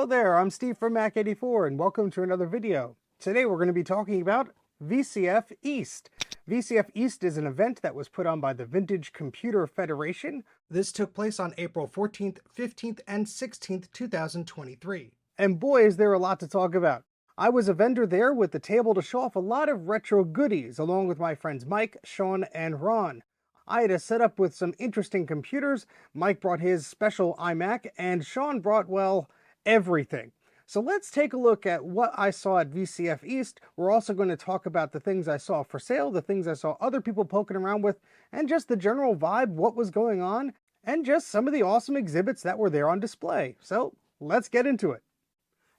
Hello there, I'm Steve from Mac84 and welcome to another video. Today we're going to be talking about VCF East. VCF East is an event that was put on by the Vintage Computer Federation. This took place on April 14th, 15th, and 16th, 2023. And boy, is there a lot to talk about. I was a vendor there with the table to show off a lot of retro goodies along with my friends Mike, Sean, and Ron. I had a setup with some interesting computers. Mike brought his special iMac and Sean brought, well, everything. So let's take a look at what I saw at VCF East. We're also going to talk about the things I saw for sale, the things I saw other people poking around with, and just the general vibe, what was going on, and just some of the awesome exhibits that were there on display. So let's get into it.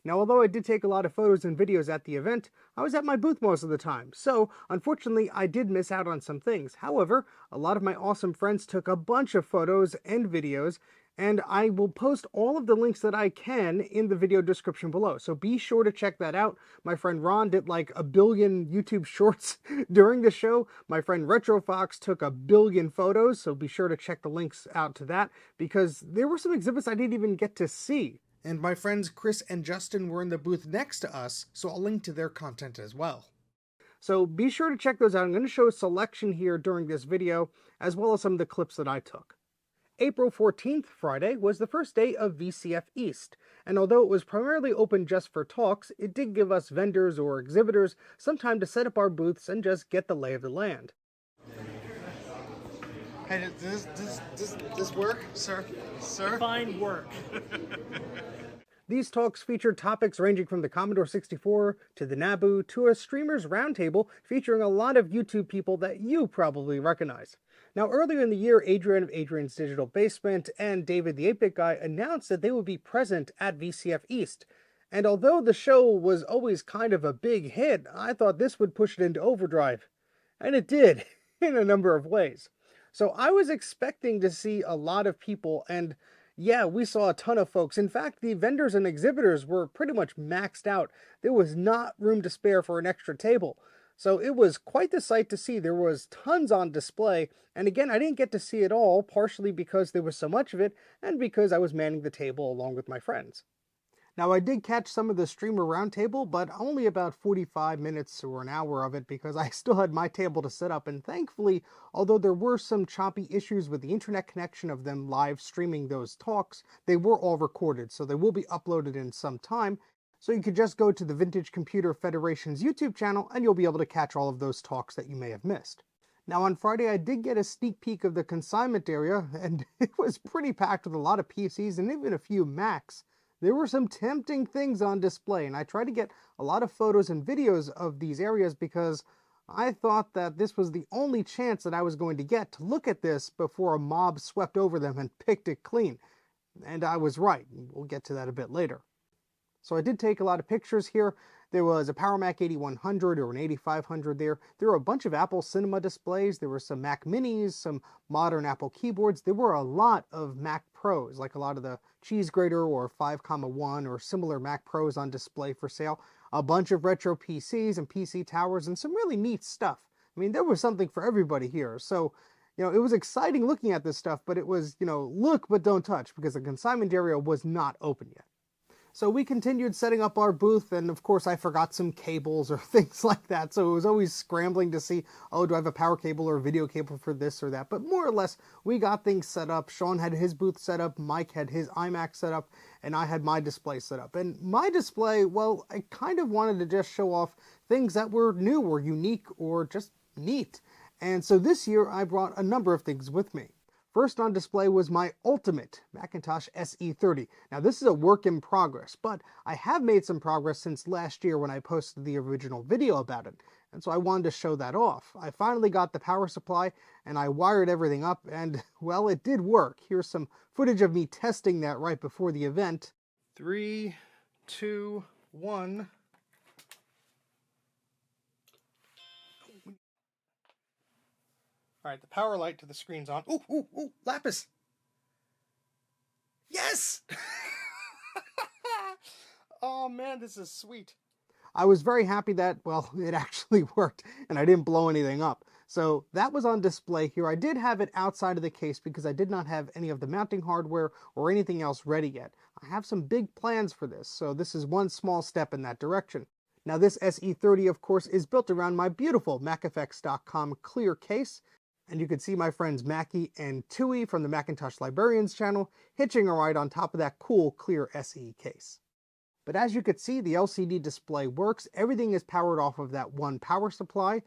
Now, although I did take a lot of photos and videos at the event, I was at my booth most of the time, so unfortunately I did miss out on some things. However, a lot of my awesome friends took a bunch of photos and videos, and I will post all of the links that I can in the video description below, so be sure to check that out. My friend Ron did like 1 billion YouTube shorts during the show. My friend RetroFox took 1 billion photos, so be sure to check the links out to that, because there were some exhibits I didn't even get to see. And my friends Chris and Justin were in the booth next to us, so I'll link to their content as well. So be sure to check those out. I'm going to show a selection here during this video, as well as some of the clips that I took. April 14th, Friday, was the first day of VCF East, and although it was primarily open just for talks, it did give us vendors or exhibitors some time to set up our booths and just get the lay of the land. Hey, does this work, sir? Sir? Fine work. These talks featured topics ranging from the Commodore 64 to the Naboo to a streamers roundtable featuring a lot of YouTube people that you probably recognize. Now, earlier in the year, Adrian of Adrian's Digital Basement and David the 8-Bit Guy announced that they would be present at VCF East. And although the show was always kind of a big hit, I thought this would push it into overdrive. And it did, in a number of ways. So I was expecting to see a lot of people, and yeah, we saw a ton of folks. In fact, the vendors and exhibitors were pretty much maxed out. There was not room to spare for an extra table. So it was quite the sight to see. There was tons on display, and again, I didn't get to see it all, partially because there was so much of it, and because I was manning the table along with my friends. Now, I did catch some of the streamer roundtable, but only about 45 minutes or an hour of it because I still had my table to set up, and thankfully, although there were some choppy issues with the internet connection of them live streaming those talks, they were all recorded, so they will be uploaded in some time. So you could just go to the Vintage Computer Federation's YouTube channel and you'll be able to catch all of those talks that you may have missed. Now on Friday I did get a sneak peek of the consignment area, and it was pretty packed with a lot of PCs and even a few Macs. There were some tempting things on display, and I tried to get a lot of photos and videos of these areas because I thought that this was the only chance that I was going to get to look at this before a mob swept over them and picked it clean. And I was right. We'll get to that a bit later. So I did take a lot of pictures here. There was a PowerMac 8100 or an 8500 there. There were a bunch of Apple Cinema displays. There were some Mac Minis, some modern Apple keyboards. There were a lot of Mac Pros, like a lot of the Cheese Grater or 5.1 or similar Mac Pros on display for sale. A bunch of retro PCs and PC towers and some really neat stuff. I mean, there was something for everybody here. So, it was exciting looking at this stuff, but it was, look but don't touch because the consignment area was not open yet. So we continued setting up our booth, and of course I forgot some cables or things like that, so it was always scrambling to see, oh, do I have a power cable or a video cable for this or that? But more or less, we got things set up. Sean had his booth set up, Mike had his iMac set up, and I had my display set up. And my display, well, I kind of wanted to just show off things that were new or unique or just neat. And so this year I brought a number of things with me. First on display was my ultimate Macintosh SE30. Now this is a work in progress, but I have made some progress since last year when I posted the original video about it, and so I wanted to show that off. I finally got the power supply and I wired everything up, and well, it did work. Here's some footage of me testing that right before the event. 3, 2, 1... All right, the power light to the screen's on. Ooh, ooh, ooh, Lapis. Yes! Oh man, this is sweet. I was very happy that, well, it actually worked and I didn't blow anything up. So that was on display here. I did have it outside of the case because I did not have any of the mounting hardware or anything else ready yet. I have some big plans for this, so this is one small step in that direction. Now this SE30, of course, is built around my beautiful MacFX.com clear case, and you can see my friends Mackie and Tui from the Macintosh Librarians channel hitching a ride on top of that cool clear SE case. But as you can see, the LCD display works, everything is powered off of that one power supply,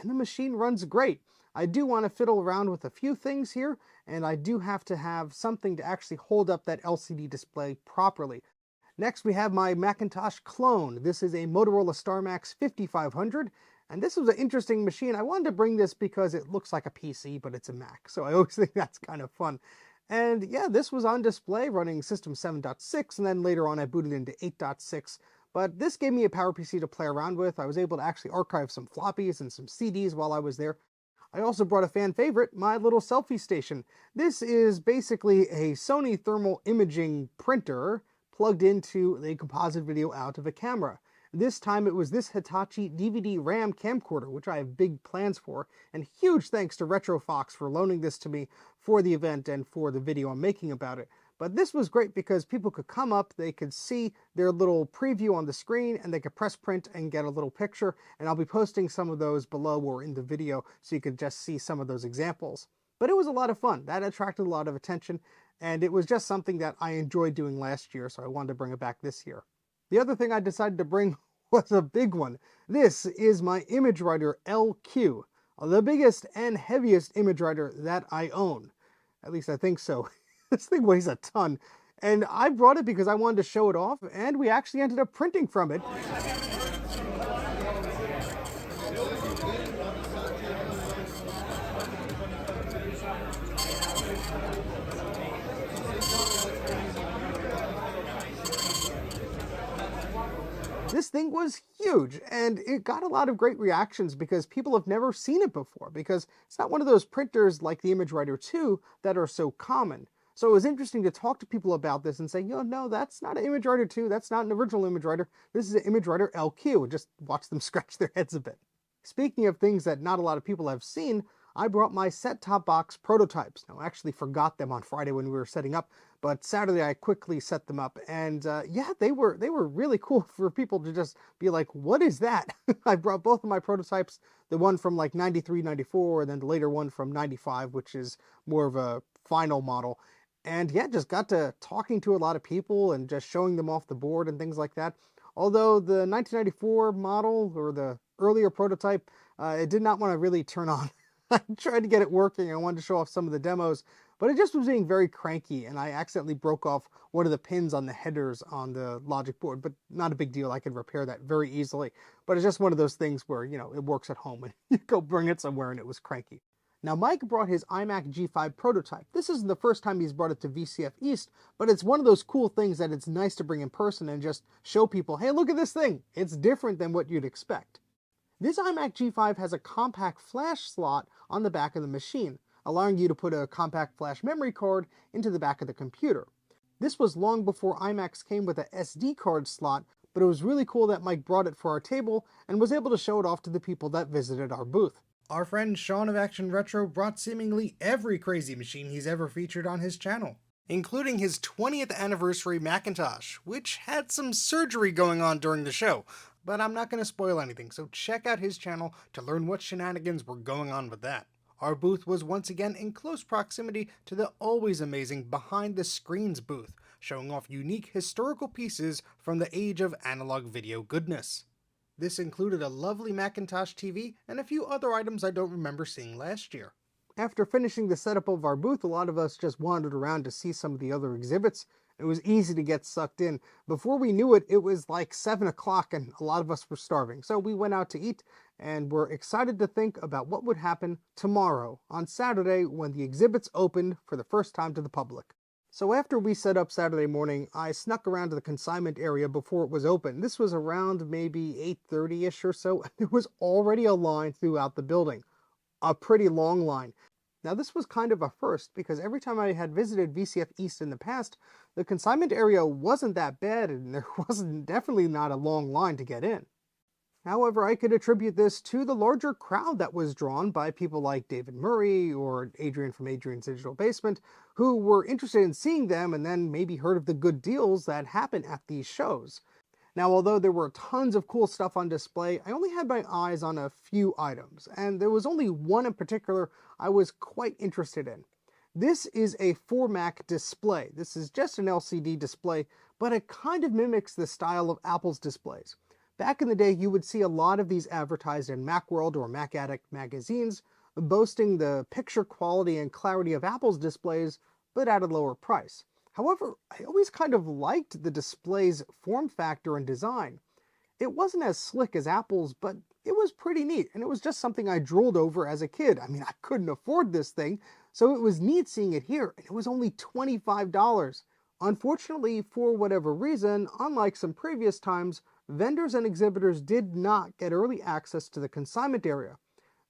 and the machine runs great. I do want to fiddle around with a few things here, and I do have to have something to actually hold up that LCD display properly. Next we have my Macintosh clone. This is a Motorola StarMax 5500, and this was an interesting machine. I wanted to bring this because it looks like a PC, but it's a Mac, so I always think that's kind of fun. And yeah, this was on display running System 7.6, and then later on I booted into 8.6. But this gave me a PowerPC to play around with. I was able to actually archive some floppies and some CDs while I was there. I also brought a fan favorite, my little selfie station. This is basically a Sony thermal imaging printer plugged into the composite video out of a camera. This time it was this Hitachi DVD RAM camcorder, which I have big plans for, and huge thanks to RetroFox for loaning this to me for the event and for the video I'm making about it. But this was great because people could come up, they could see their little preview on the screen, and they could press print and get a little picture, and I'll be posting some of those below or in the video so you could just see some of those examples. But it was a lot of fun. That attracted a lot of attention, and it was just something that I enjoyed doing last year, so I wanted to bring it back this year. The other thing I decided to bring was a big one. This is my image writer LQ, the biggest and heaviest image writer that I own. At least I think so. This thing weighs a ton, and I brought it because I wanted to show it off, and we actually ended up printing from it. This thing was huge, and it got a lot of great reactions because people have never seen it before, because it's not one of those printers like the Image Writer 2 that are so common. So it was interesting to talk to people about this and say, no, that's not an Image Writer 2, that's not an original Image Writer, this is an Image Writer LQ, and just watch them scratch their heads a bit. Speaking of things that not a lot of people have seen, I brought my set-top box prototypes. Now, I actually forgot them on Friday when we were setting up, but Saturday I quickly set them up, and yeah, they were really cool for people to just be like, what is that? I brought both of my prototypes, the one from like 93, 94, and then the later one from 95, which is more of a final model. And yeah, just got to talking to a lot of people and just showing them off the board and things like that. Although the 1994 model, or the earlier prototype, it did not want to really turn on. I tried to get it working. I wanted to show off some of the demos, but it just was being very cranky, and I accidentally broke off one of the pins on the headers on the logic board, but not a big deal. I could repair that very easily. But it's just one of those things where, it works at home, and you go bring it somewhere and it was cranky. Now, Mike brought his iMac G5 prototype. This isn't the first time he's brought it to VCF East, but it's one of those cool things that it's nice to bring in person and just show people, hey, look at this thing. It's different than what you'd expect. This iMac G5 has a compact flash slot on the back of the machine, allowing you to put a compact flash memory card into the back of the computer. This was long before iMacs came with a SD card slot, but it was really cool that Mike brought it for our table and was able to show it off to the people that visited our booth. Our friend Sean of Action Retro brought seemingly every crazy machine he's ever featured on his channel, including his 20th anniversary Macintosh, which had some surgery going on during the show, but I'm not going to spoil anything, so check out his channel to learn what shenanigans were going on with that. Our booth was once again in close proximity to the always amazing Behind the Screens booth, showing off unique historical pieces from the age of analog video goodness. This included a lovely Macintosh TV and a few other items I don't remember seeing last year. After finishing the setup of our booth, a lot of us just wandered around to see some of the other exhibits. It was easy to get sucked in. Before we knew it, it was like 7 o'clock and a lot of us were starving. So we went out to eat and were excited to think about what would happen tomorrow on Saturday when the exhibits opened for the first time to the public. So after we set up Saturday morning, I snuck around to the consignment area before it was open. This was around maybe 8:30-ish or so, and there was already a line throughout the building. A pretty long line. Now this was kind of a first, because every time I had visited VCF East in the past, the consignment area wasn't that bad and there wasn't definitely not a long line to get in. However, I could attribute this to the larger crowd that was drawn by people like David Murray or Adrian from Adrian's Digital Basement, who were interested in seeing them and then maybe heard of the good deals that happen at these shows. Now, although there were tons of cool stuff on display, I only had my eyes on a few items, and there was only one in particular I was quite interested in. This is a 4Mac display. This is just an LCD display, but it kind of mimics the style of Apple's displays. Back in the day, you would see a lot of these advertised in Macworld or Mac Addict magazines, boasting the picture quality and clarity of Apple's displays, but at a lower price. However, I always kind of liked the display's form factor and design. It wasn't as slick as Apple's, but it was pretty neat, and it was just something I drooled over as a kid. I mean, I couldn't afford this thing, so it was neat seeing it here, and it was only $25. Unfortunately, for whatever reason, unlike some previous times, vendors and exhibitors did not get early access to the consignment area.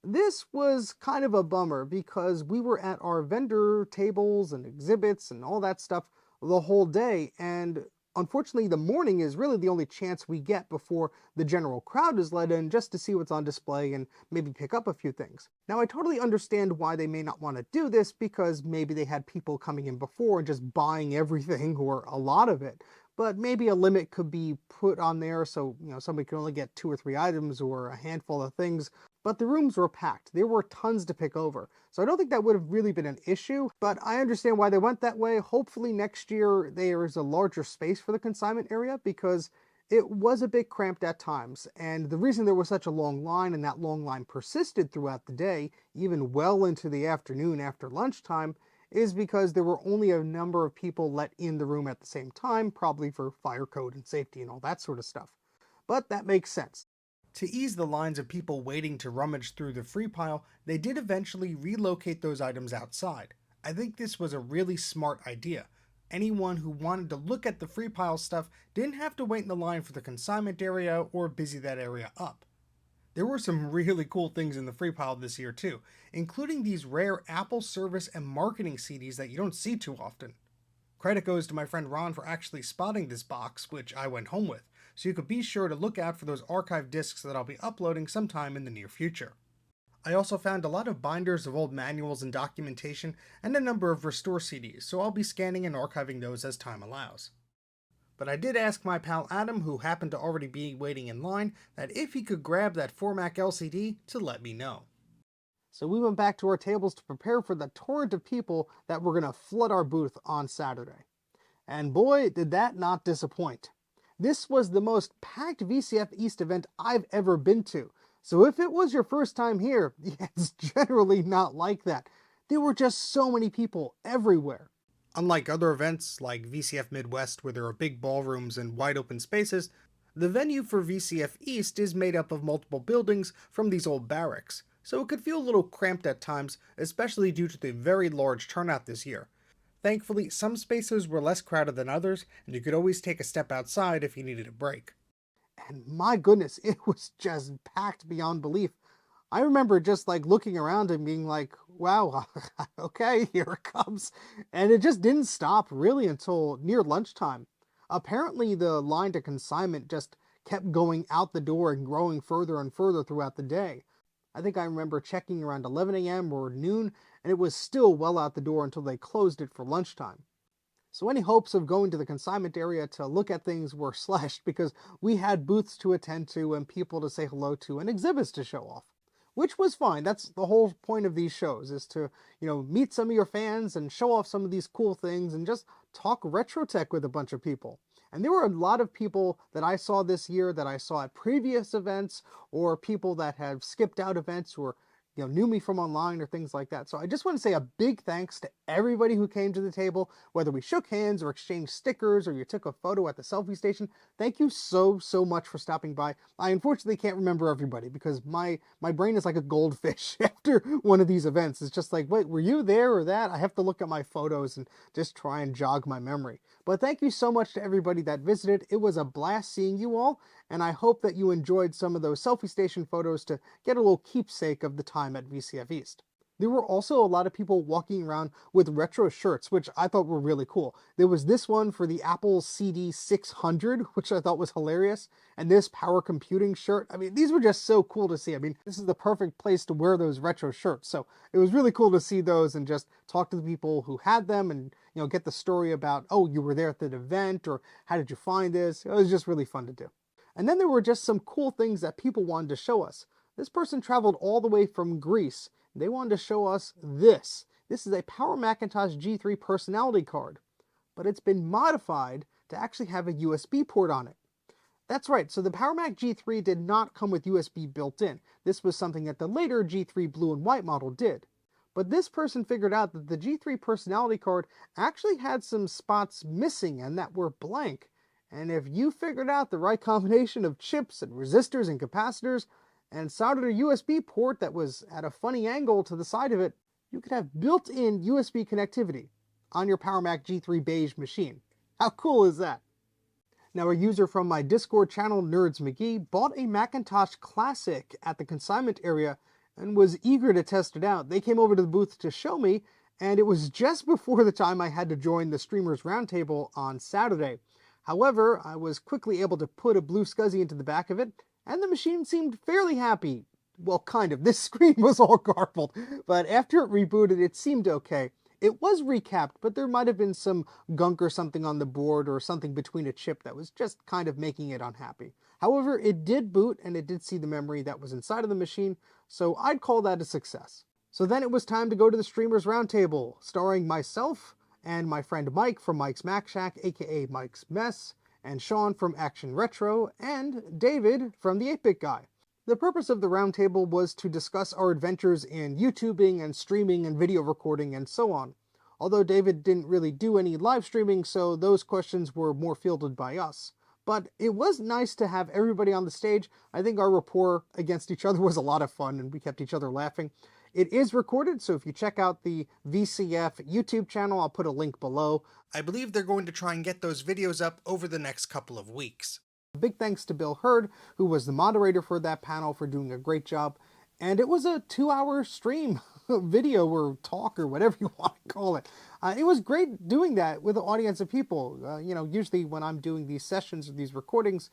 This was kind of a bummer because we were at our vendor tables and exhibits and all that stuff the whole day, and unfortunately the morning is really the only chance we get before the general crowd is let in just to see what's on display and maybe pick up a few things. Now, I totally understand why they may not want to do this because maybe they had people coming in before and just buying everything or a lot of it. But maybe a limit could be put on there so, somebody could only get 2 or 3 items or a handful of things. But the rooms were packed. There were tons to pick over. So I don't think that would have really been an issue, but I understand why they went that way. Hopefully next year there is a larger space for the consignment area because it was a bit cramped at times. And the reason there was such a long line and that long line persisted throughout the day, even well into the afternoon after lunchtime, is because there were only a number of people let in the room at the same time, probably for fire code and safety and all that sort of stuff. But that makes sense. To ease the lines of people waiting to rummage through the free pile, they did eventually relocate those items outside. I think this was a really smart idea. Anyone who wanted to look at the free pile stuff didn't have to wait in the line for the consignment area or busy that area up. There were some really cool things in the free pile this year too, including these rare Apple service and marketing CDs that you don't see too often. Credit goes to my friend Ron for actually spotting this box, which I went home with, so you could be sure to look out for those archive discs that I'll be uploading sometime in the near future. I also found a lot of binders of old manuals and documentation and a number of restore CDs, so I'll be scanning and archiving those as time allows. But I did ask my pal Adam, who happened to already be waiting in line, that if he could grab that 4Mac LCD to let me know. So we went back to our tables to prepare for the torrent of people that were going to flood our booth on Saturday. And boy, did that not disappoint. This was the most packed VCF East event I've ever been to. So if it was your first time here, it's generally not like that. There were just so many people everywhere. Unlike other events like VCF Midwest where there are big ballrooms and wide open spaces, the venue for VCF East is made up of multiple buildings from these old barracks, so it could feel a little cramped at times, especially due to the very large turnout this year. Thankfully, some spaces were less crowded than others, and you could always take a step outside if you needed a break. And my goodness, it was just packed beyond belief. I remember just looking around and being like, wow, okay, here it comes. And it just didn't stop really until near lunchtime. Apparently the line to consignment just kept going out the door and growing further and further throughout the day. I think I remember checking around 11 a.m. or noon, and it was still well out the door until they closed it for lunchtime. So any hopes of going to the consignment area to look at things were slashed because we had booths to attend to and people to say hello to and exhibits to show off. Which was fine. That's the whole point of these shows, is to, meet some of your fans and show off some of these cool things and just talk retro tech with a bunch of people. And there were a lot of people that I saw this year that I saw at previous events, or people that have skipped out events or knew me from online or things like that. So I just want to say a big thanks to everybody who came to the table, whether we shook hands or exchanged stickers or you took a photo at the selfie station. Thank you so much for stopping by. I unfortunately can't remember everybody because my brain is like a goldfish after one of these events. It's just like, wait, were you there or that? I have to look at my photos and just try and jog my memory. But thank you so much to everybody that visited. It was a blast seeing you all, and I hope that you enjoyed some of those selfie station photos to get a little keepsake of the time at VCF East. There were also a lot of people walking around with retro shirts, which I thought were really cool. There was this one for the Apple CD 600, which I thought was hilarious, and this power computing shirt. I mean, these were just so cool to see. I mean, this is the perfect place to wear those retro shirts. So it was really cool to see those and just talk to the people who had them and, get the story about, oh, you were there at the event, or how did you find this? It was just really fun to do. And then there were just some cool things that people wanted to show us. This person traveled all the way from Greece. They wanted to show us this. This is a Power Macintosh G3 personality card, but it's been modified to actually have a USB port on it. That's right, so the Power Mac G3 did not come with USB built in. This was something that the later G3 blue and white model did. But this person figured out that the G3 personality card actually had some spots missing and that were blank. And if you figured out the right combination of chips and resistors and capacitors and soldered a USB port that was at a funny angle to the side of it, you could have built-in USB connectivity on your Power Mac G3 beige machine. How cool is that? Now, a user from my Discord channel, Nerds McGee, bought a Macintosh Classic at the consignment area and was eager to test it out. They came over to the booth to show me, and it was just before the time I had to join the Streamers Roundtable on Saturday. However, I was quickly able to put a blue SCSI into the back of it, and the machine seemed fairly happy. Well, kind of. This screen was all garbled, but after it rebooted, it seemed okay. It was recapped, but there might have been some gunk or something on the board or something between a chip that was just kind of making it unhappy. However, it did boot and it did see the memory that was inside of the machine, so I'd call that a success. So then it was time to go to the Streamers Roundtable, starring myself and my friend Mike from Mike's Mac Shack, aka Mike's Mess, and Sean from Action Retro, and David from the 8-Bit Guy. The purpose of the roundtable was to discuss our adventures in YouTubing and streaming and video recording and so on. Although David didn't really do any live streaming, so those questions were more fielded by us. But it was nice to have everybody on the stage. I think our rapport against each other was a lot of fun and we kept each other laughing. It is recorded, so if you check out the VCF YouTube channel, I'll put a link below. I believe they're going to try and get those videos up over the next couple of weeks. Big thanks to Bill Hurd, who was the moderator for that panel, for doing a great job. And it was a 2-hour stream, video or talk or whatever you want to call it. It was great doing that with an audience of people. Usually when I'm doing these sessions or these recordings,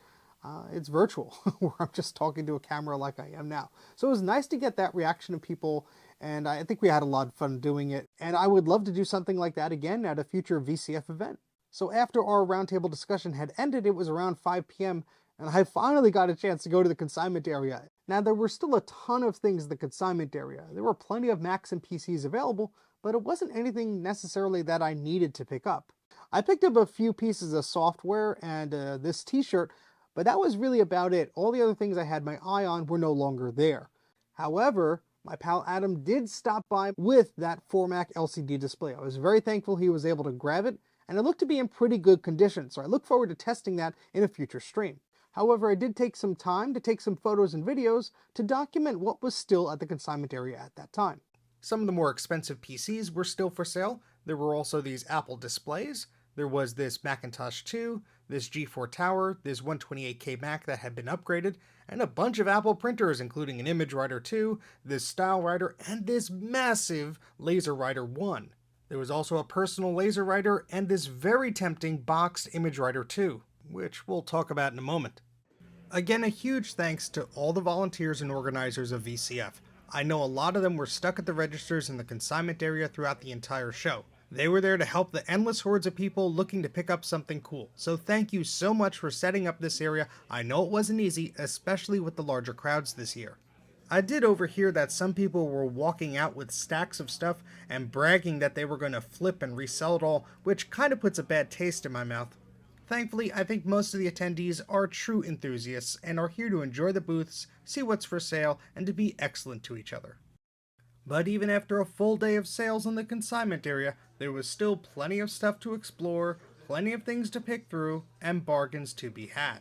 it's virtual, where I'm just talking to a camera like I am now. So it was nice to get that reaction of people, and I think we had a lot of fun doing it. And I would love to do something like that again at a future VCF event. So after our roundtable discussion had ended, it was around 5 p.m., and I finally got a chance to go to the consignment area. Now, there were still a ton of things in the consignment area. There were plenty of Macs and PCs available, but it wasn't anything necessarily that I needed to pick up. I picked up a few pieces of software and this t-shirt, but that was really about it. All the other things I had my eye on were no longer there. However, my pal Adam did stop by with that 4Mac LCD display. I was very thankful he was able to grab it, and it looked to be in pretty good condition, so I look forward to testing that in a future stream. However, I did take some time to take some photos and videos to document what was still at the consignment area at that time. Some of the more expensive PCs were still for sale. There were also these Apple displays. There was this Macintosh 2, this G4 Tower, this 128K Mac that had been upgraded, and a bunch of Apple printers, including an Image Writer 2, this Style Writer, and this massive Laser Writer 1. There was also a personal laser writer and this very tempting boxed Image Writer 2, which we'll talk about in a moment. Again, a huge thanks to all the volunteers and organizers of VCF. I know a lot of them were stuck at the registers in the consignment area throughout the entire show. They were there to help the endless hordes of people looking to pick up something cool. So thank you so much for setting up this area. I know it wasn't easy, especially with the larger crowds this year. I did overhear that some people were walking out with stacks of stuff and bragging that they were going to flip and resell it all, which kind of puts a bad taste in my mouth. Thankfully, I think most of the attendees are true enthusiasts and are here to enjoy the booths, see what's for sale, and to be excellent to each other. But even after a full day of sales in the consignment area, there was still plenty of stuff to explore, plenty of things to pick through, and bargains to be had.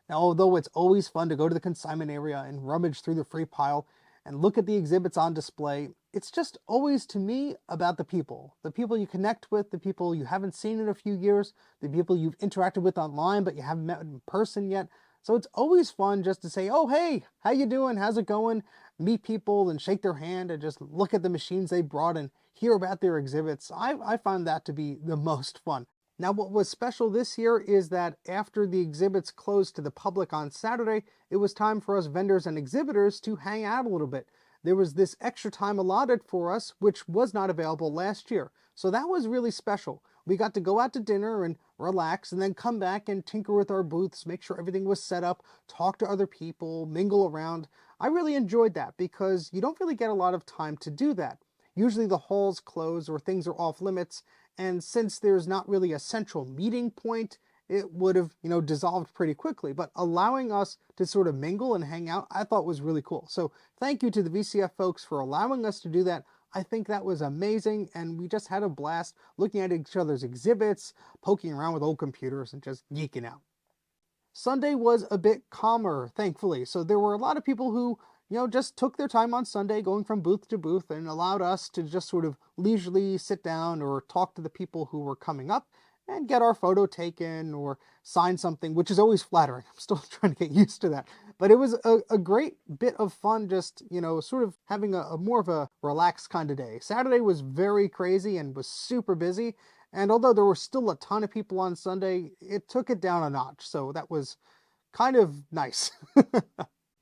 Now, although it's always fun to go to the consignment area and rummage through the free pile and look at the exhibits on display, it's just always, to me, about the people. The people you connect with, the people you haven't seen in a few years, the people you've interacted with online but you haven't met in person yet. So it's always fun just to say, oh, hey, how you doing? How's it going? Meet people and shake their hand and just look at the machines they brought and hear about their exhibits. I find that to be the most fun. Now, what was special this year is that after the exhibits closed to the public on Saturday, it was time for us vendors and exhibitors to hang out a little bit. There was this extra time allotted for us, which was not available last year. So that was really special. We got to go out to dinner and relax and then come back and tinker with our booths, make sure everything was set up, talk to other people, mingle around. I really enjoyed that because you don't really get a lot of time to do that. Usually the halls close or things are off limits, and since there's not really a central meeting point, it would have, dissolved pretty quickly. But allowing us to sort of mingle and hang out, I thought was really cool. So thank you to the VCF folks for allowing us to do that. I think that was amazing, and we just had a blast looking at each other's exhibits, poking around with old computers, and just geeking out. Sunday was a bit calmer, thankfully. So there were a lot of people who, just took their time on Sunday going from booth to booth and allowed us to just sort of leisurely sit down or talk to the people who were coming up and get our photo taken or sign something, which is always flattering. I'm still trying to get used to that. But it was a great bit of fun just, sort of having a more of a relaxed kind of day. Saturday was very crazy and was super busy. And although there were still a ton of people on Sunday, it took it down a notch. So that was kind of nice.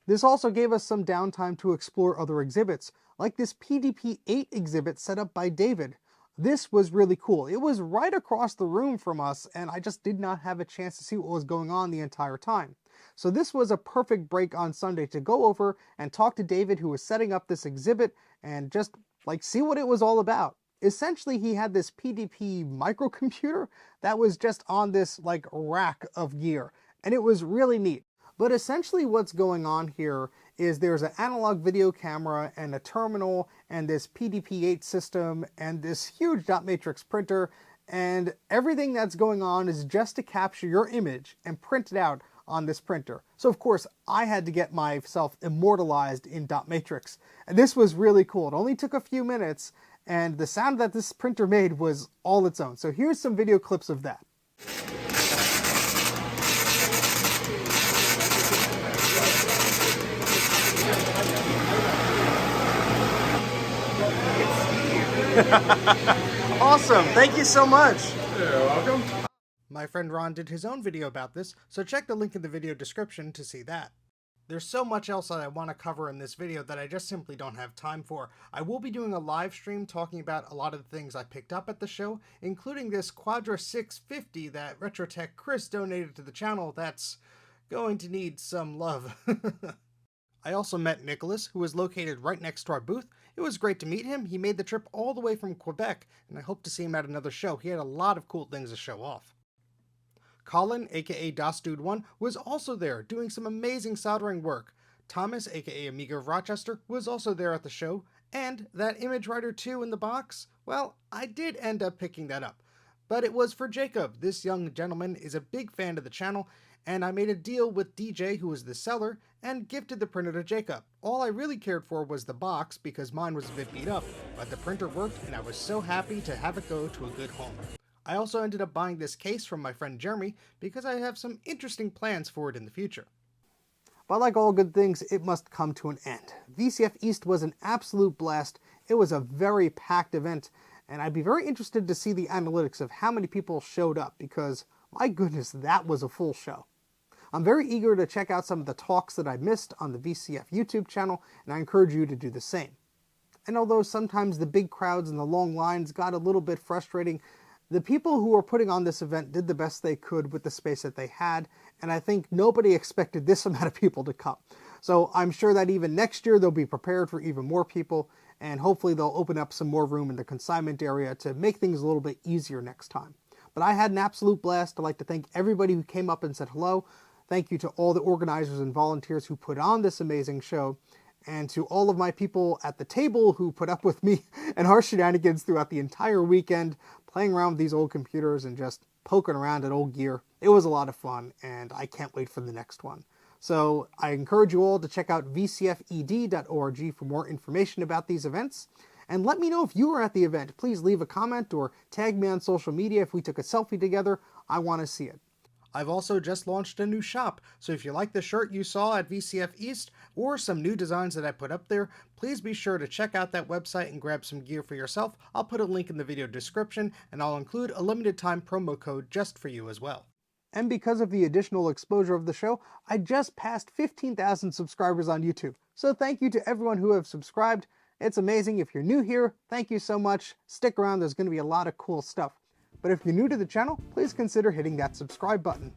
This also gave us some downtime to explore other exhibits, like this PDP-8 exhibit set up by David. This was really cool. It was right across the room from us, and I just did not have a chance to see what was going on the entire time. So this was a perfect break on Sunday to go over and talk to David, who was setting up this exhibit, and just see what it was all about. Essentially, he had this PDP microcomputer that was just on this rack of gear, and it was really neat. But essentially what's going on here is there's an analog video camera and a terminal and this PDP-8 system and this huge dot matrix printer, and everything that's going on is just to capture your image and print it out on this printer. So of course I had to get myself immortalized in dot matrix, and this was really cool. It only took a few minutes, and the sound that this printer made was all its own. So here's some video clips of that. Awesome, thank you so much. You're welcome. My friend Ron did his own video about this, so check the link in the video description to see that. There's so much else that I want to cover in this video that I just simply don't have time for. I will be doing a live stream talking about a lot of the things I picked up at the show, including this Quadra 650 that Retrotech Chris donated to the channel that's going to need some love. I also met Nicholas, who is located right next to our booth. It was great to meet him. He made the trip all the way from Quebec, and I hope to see him at another show. He had a lot of cool things to show off. Colin, aka DOSDude1, was also there, doing some amazing soldering work. Thomas, aka Amiga of Rochester, was also there at the show, and that Image Writer 2 in the box, well, I did end up picking that up. But it was for Jacob. This young gentleman is a big fan of the channel, and I made a deal with DJ, who was the seller, and gifted the printer to Jacob. All I really cared for was the box, because mine was a bit beat up, but the printer worked, and I was so happy to have it go to a good home. I also ended up buying this case from my friend Jeremy, because I have some interesting plans for it in the future. But like all good things, it must come to an end. VCF East was an absolute blast. It was a very packed event, and I'd be very interested to see the analytics of how many people showed up, because my goodness, that was a full show. I'm very eager to check out some of the talks that I missed on the VCF YouTube channel, and I encourage you to do the same. And although sometimes the big crowds and the long lines got a little bit frustrating, the people who were putting on this event did the best they could with the space that they had, and I think nobody expected this amount of people to come. So I'm sure that even next year they'll be prepared for even more people, and hopefully they'll open up some more room in the consignment area to make things a little bit easier next time. But I had an absolute blast. I'd like to thank everybody who came up and said hello. Thank you to all the organizers and volunteers who put on this amazing show, and to all of my people at the table who put up with me and our shenanigans throughout the entire weekend, playing around with these old computers and just poking around at old gear. It was a lot of fun, and I can't wait for the next one. So I encourage you all to check out vcfed.org for more information about these events. And let me know if you were at the event. Please leave a comment or tag me on social media if we took a selfie together. I want to see it. I've also just launched a new shop, so if you like the shirt you saw at VCF East or some new designs that I put up there, please be sure to check out that website and grab some gear for yourself. I'll put a link in the video description, and I'll include a limited time promo code just for you as well. And because of the additional exposure of the show, I just passed 15,000 subscribers on YouTube. So thank you to everyone who have subscribed. It's amazing. If you're new here, thank you so much. Stick around, there's going to be a lot of cool stuff. But if you're new to the channel, please consider hitting that subscribe button.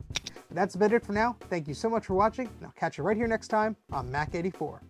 That's about it for now. Thank you so much for watching, and I'll catch you right here next time on Mac 84.